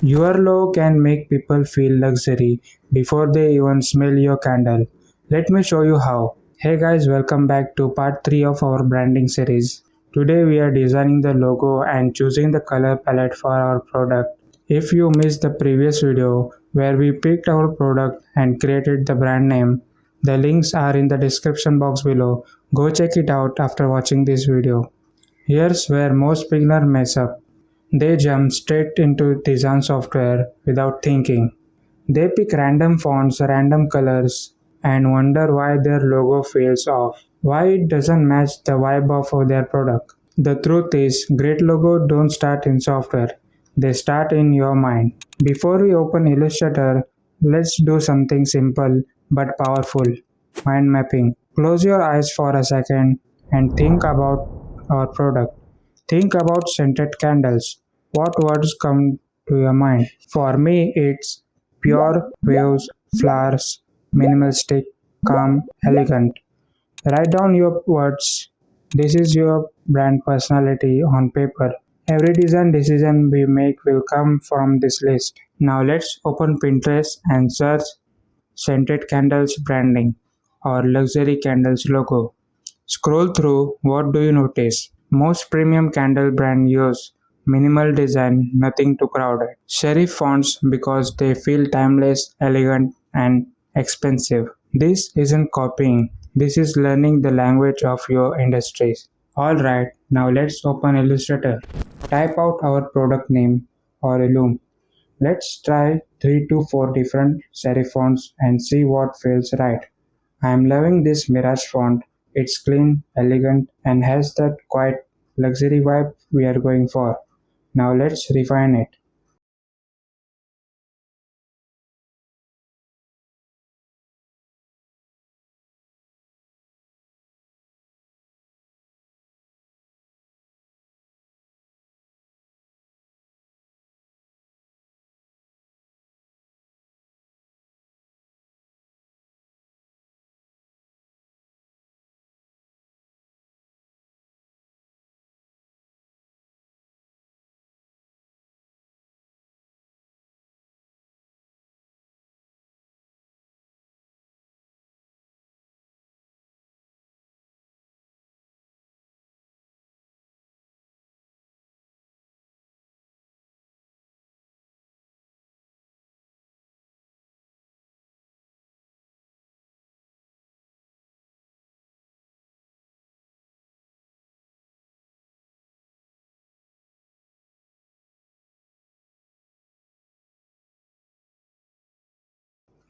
Your logo can make people feel luxury before they even smell your candle. Let me show you how. Hey guys, welcome back to part 3 of our branding series. Today we are designing the logo and choosing the color palette for our product. If you missed the previous video where we picked our product and created the brand name, the links are in the description box below. Go check it out after watching this video. Here's where most beginners mess up. They jump straight into design software without thinking. They pick random fonts, random colors, and wonder why their logo feels off. Why it doesn't match the vibe of their product. The truth is, great logo don't start in software. They start in your mind. Before we open Illustrator, let's do something simple but powerful. Mind mapping. Close your eyes for a second and think about our product. Think about scented candles. What words come to your mind? For me, it's pure, waves, flowers, minimalistic, calm, elegant. Write down your words. This is your brand personality on paper. Every design decision we make will come from this list. Now let's open Pinterest and search scented candles branding or luxury candles logo. Scroll through, what do you notice? Most premium candle brands use minimal design, nothing too crowded. Serif fonts because they feel timeless, elegant, and expensive. This isn't copying, this is learning the language of your industries. Alright, now let's open Illustrator. Type out our product name or Illum. Let's try 3 to 4 different serif fonts and see what feels right. I am loving this Mirage font. It's clean, elegant, and has that quiet luxury vibe we are going for. Now let's refine it.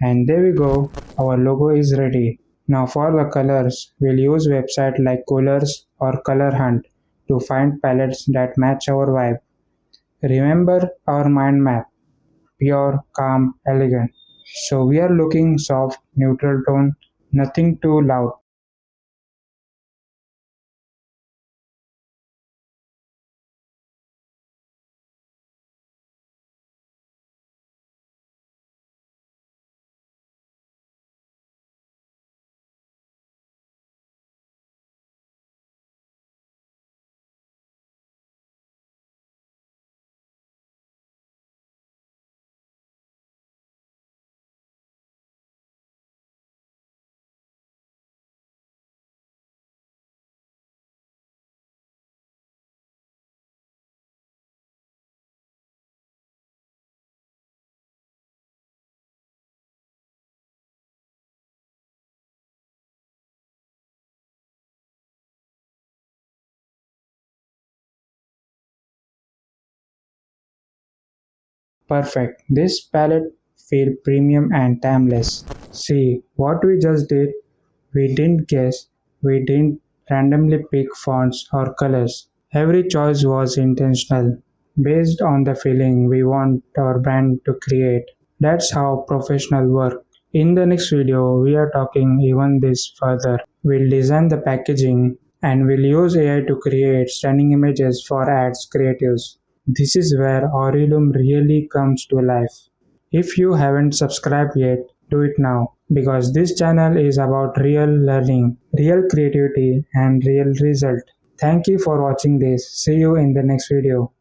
And there we go, our logo is ready. Now for the colors, we'll use websites like Colors or Color Hunt to find palettes that match our vibe. Remember our mind map, pure, calm, elegant. So we are looking soft, neutral tone, nothing too loud. Perfect. This palette feel premium and timeless. See what we just did? We didn't guess, we didn't randomly pick fonts or colors. Every choice was intentional, based on the feeling we want our brand to create. That's how professional work. In the next video, we are talking even this further. We'll design the packaging and we'll use AI to create stunning images for ads creatives. This is where Aurelium really comes to life. If you haven't subscribed yet, do it now because this channel is about real learning, real creativity, and real result. Thank you for watching this. See you in the next video.